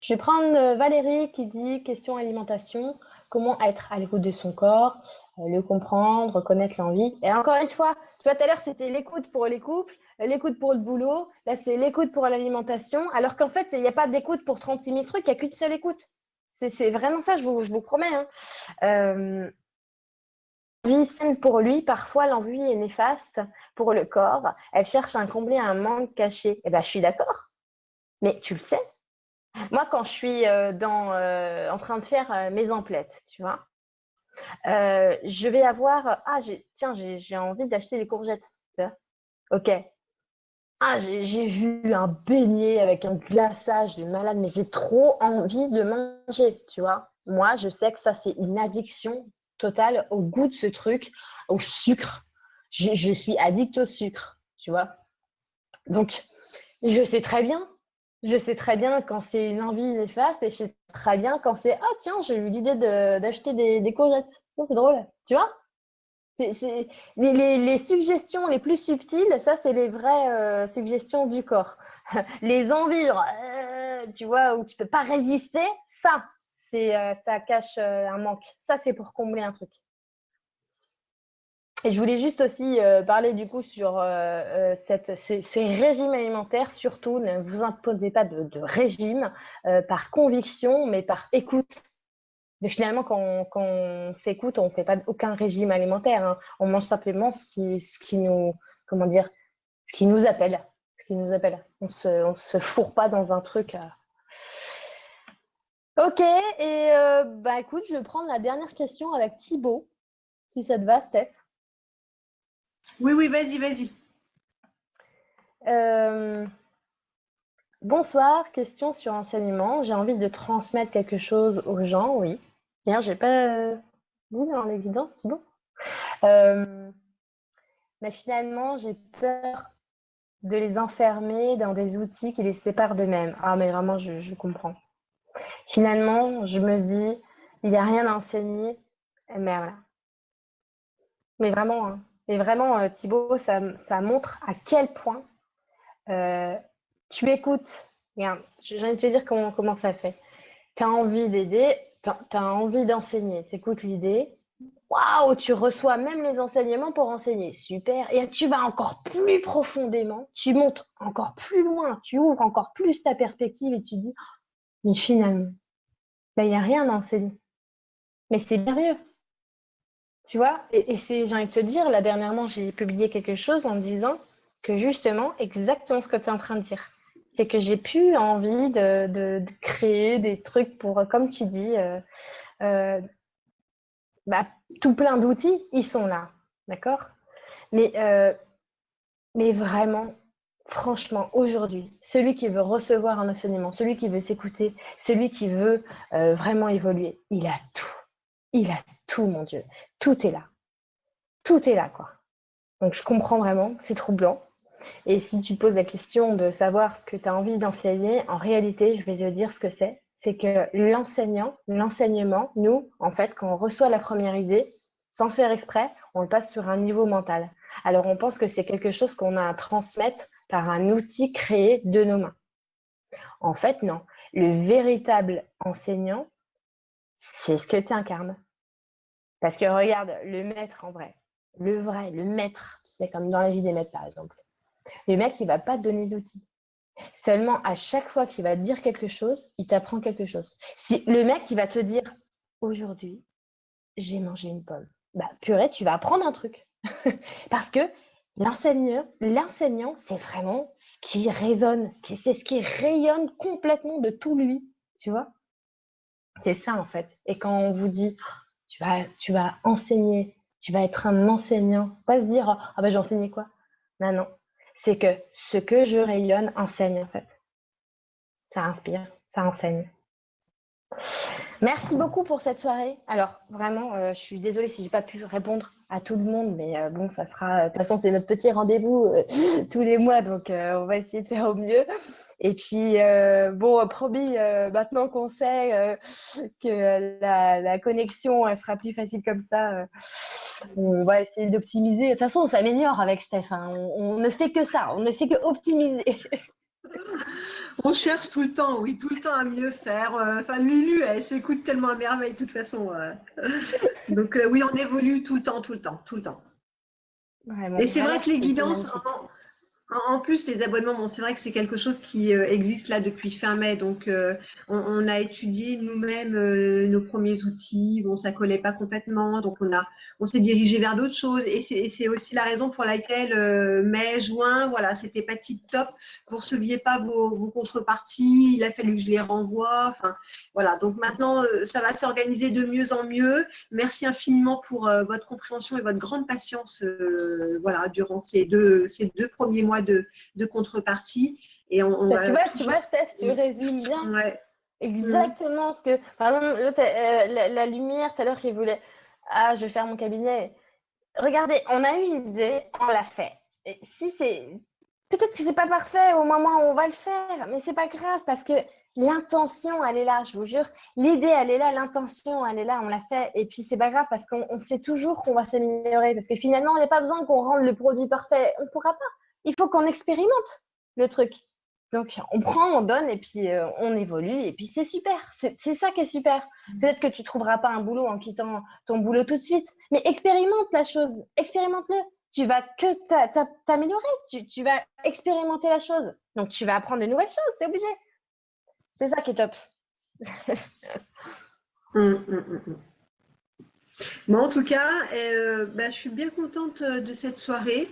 Je vais prendre Valérie qui dit question alimentation. Comment être à l'écoute de son corps, le comprendre, reconnaître l'envie. Et encore une fois, tu vois, tout à l'heure, c'était l'écoute pour les couples, l'écoute pour le boulot. Là, c'est l'écoute pour l'alimentation. Alors qu'en fait, il n'y a pas d'écoute pour 36 000 trucs, il n'y a qu'une seule écoute. C'est vraiment ça, je vous promets. Hein. Lui, saine pour lui, parfois l'envie est néfaste pour le corps. Elle cherche à combler un manque caché. Eh ben, je suis d'accord. Mais tu le sais. Moi, quand je suis en train de faire mes emplettes, tu vois, je vais avoir tiens, j'ai envie d'acheter des courgettes. Tu vois. Ok. Ah, j'ai vu un beignet avec un glaçage de malade, mais j'ai trop envie de manger, tu vois. Moi, je sais que ça, c'est une addiction totale au goût de ce truc, au sucre. Je suis addict au sucre, tu vois. Donc, je sais très bien. Je sais très bien quand c'est une envie néfaste et je sais très bien quand c'est ah tiens, j'ai eu l'idée d'acheter des courgettes. C'est drôle, tu vois? Les suggestions les plus subtiles, ça c'est les vraies suggestions du corps. Les envies, genre, tu vois, où tu peux pas résister, ça cache un manque. Ça c'est pour combler un truc. Et je voulais juste aussi parler du coup sur ces régimes alimentaires. Surtout, ne vous imposez pas de régime par conviction, mais par écoute. Mais finalement, quand on s'écoute, on ne fait pas aucun régime alimentaire. Hein. On mange simplement ce qui nous, comment dire, ce qui nous appelle. Ce qui nous appelle. On se fourre pas dans un truc. Ok, et bah écoute, je vais prendre la dernière question avec Thibaut, si ça te va, Steph. Oui, oui, vas-y, vas-y. Euh, Bonsoir, question sur enseignement. J'ai envie de transmettre quelque chose aux gens, oui. D'ailleurs, j'ai pas mis dans l'évidence, Thibaut. Euh, mais finalement, j'ai peur de les enfermer dans des outils qui les séparent d'eux-mêmes. Ah, mais vraiment, je comprends. Finalement, je me dis, il n'y a rien à enseigner. Mais voilà. Mais vraiment, hein. Mais vraiment, Thibaut, ça montre à quel point euh, tu écoutes. Regarde, j'ai envie de te dire comment ça fait. Tu as envie d'aider, tu as envie d'enseigner, tu écoutes l'idée. Waouh, tu reçois même les enseignements pour enseigner. Super. Et tu vas encore plus profondément, tu montes encore plus loin, tu ouvres encore plus ta perspective et tu dis, mais finalement, il n'y a rien à enseigner. Mais c'est merveilleux. Tu vois, et j'ai envie de te dire, là dernièrement, j'ai publié quelque chose en disant que justement, exactement ce que tu es en train de dire, c'est que j'ai plus envie de créer des trucs pour, comme tu dis, euh, bah, tout plein d'outils, ils sont là, d'accord? Mais, euh, mais vraiment, franchement, aujourd'hui, celui qui veut recevoir un enseignement, celui qui veut s'écouter, celui qui veut vraiment évoluer, il a tout. Il a tout, mon Dieu. Tout est là. Tout est là, quoi. Donc, je comprends vraiment, c'est troublant. Et si tu poses la question de savoir ce que tu as envie d'enseigner, en réalité, je vais te dire ce que c'est. C'est que l'enseignement, nous, en fait, quand on reçoit la première idée, sans faire exprès, on le passe sur un niveau mental. Alors, on pense que c'est quelque chose qu'on a à transmettre par un outil créé de nos mains. En fait, non. Le véritable enseignant, c'est ce que tu incarnes. Parce que regarde, le maître en vrai, le vrai, le maître, c'est comme dans la vie des maîtres par exemple. Le mec, il va pas te donner d'outils. Seulement, à chaque fois qu'il va te dire quelque chose, il t'apprend quelque chose. Si le mec, il va te dire, aujourd'hui, j'ai mangé une pomme. Bah, purée, tu vas apprendre un truc. Parce que l'enseignant, c'est vraiment ce qui résonne, c'est ce qui rayonne complètement de tout lui. Tu vois? C'est ça, en fait. Et quand on vous dit, tu vas enseigner, tu vas être un enseignant, pas se dire, ah ben j'ai enseigné quoi? Non, non. C'est que ce que je rayonne enseigne, en fait. Ça inspire, ça enseigne. Merci beaucoup pour cette soirée. Alors, vraiment, je suis désolée si j'ai pas pu répondre à tout le monde, mais bon, ça sera. De toute façon, c'est notre petit rendez-vous tous les mois, donc on va essayer de faire au mieux. Et puis, bon, promis, maintenant qu'on sait que la connexion elle sera plus facile comme ça, on va essayer d'optimiser. De toute façon, on s'améliore avec Steph. Hein. On ne fait que ça, on ne fait que optimiser. On cherche tout le temps, oui, tout le temps à mieux faire. Enfin, Lulu, elle s'écoute tellement à merveille de toute façon. Donc oui, on évolue tout le temps, tout le temps, tout le temps. Vraiment, Et c'est vrai vraiment, que les c'est guidances, magnifique. en plus, les abonnements, bon, c'est vrai que c'est quelque chose qui existe là depuis fin mai. Donc, on a étudié nous-mêmes nos premiers outils. Bon, ça collait pas complètement. Donc, on s'est dirigé vers d'autres choses. Et c'est aussi la raison pour laquelle mai, juin, voilà, c'était pas tip top. Vous receviez pas vos contreparties. Il a fallu que je les renvoie. Enfin, voilà. Donc, maintenant, ça va s'organiser de mieux en mieux. Merci infiniment pour votre compréhension et votre grande patience voilà, durant ces deux premiers mois de contrepartie. Et on Bah, va tu toujours. vois, Steph, tu résumes bien Ouais. Mm. exactement ce que. Par exemple, l'autre, la lumière, tout à l'heure, qui voulait. Ah, je vais faire mon cabinet. Regardez, on a eu une idée, on l'a fait. Et si c'est. Peut-être que c'est pas parfait au moment où on va le faire, mais c'est pas grave parce que l'intention, elle est là, je vous jure. L'idée, elle est là, l'intention, elle est là, on l'a fait. Et puis, c'est pas grave parce qu'on sait toujours qu'on va s'améliorer parce que finalement, on n'a pas besoin qu'on rende le produit parfait. On pourra pas. Il faut qu'on expérimente le truc. Donc, on prend, on donne et puis on évolue et puis c'est super. C'est ça qui est super. Peut-être que tu trouveras pas un boulot en quittant ton boulot tout de suite, mais expérimente la chose, expérimente-le. Tu vas que t'améliorer, tu vas expérimenter la chose. Donc, tu vas apprendre de nouvelles choses, c'est obligé. C'est ça qui est top. Bon, en tout cas, bah, je suis bien contente de cette soirée.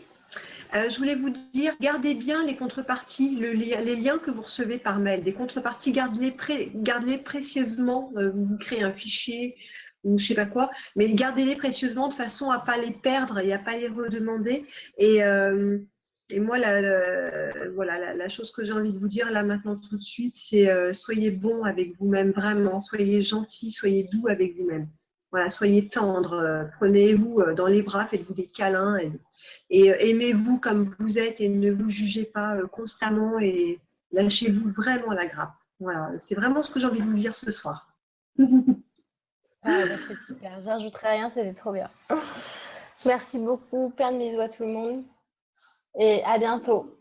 Je voulais vous dire, gardez bien les contreparties, les liens que vous recevez par mail. Des contreparties, gardez-les précieusement. Vous créez un fichier ou je sais pas quoi, mais gardez-les précieusement de façon à pas les perdre et à pas les redemander. Et moi, voilà, la chose que j'ai envie de vous dire là maintenant tout de suite, c'est soyez bon avec vous-même, vraiment. Soyez gentil, soyez doux avec vous-même. Voilà, soyez tendre. Prenez-vous dans les bras, faites-vous des câlins et aimez-vous comme vous êtes et ne vous jugez pas constamment et lâchez-vous vraiment la grappe. Voilà, c'est vraiment ce que j'ai envie de vous dire ce soir. Ah, bah, c'est super. J'ajouterai rien, c'était trop bien. Merci beaucoup. Plein de bisous à tout le monde et à bientôt.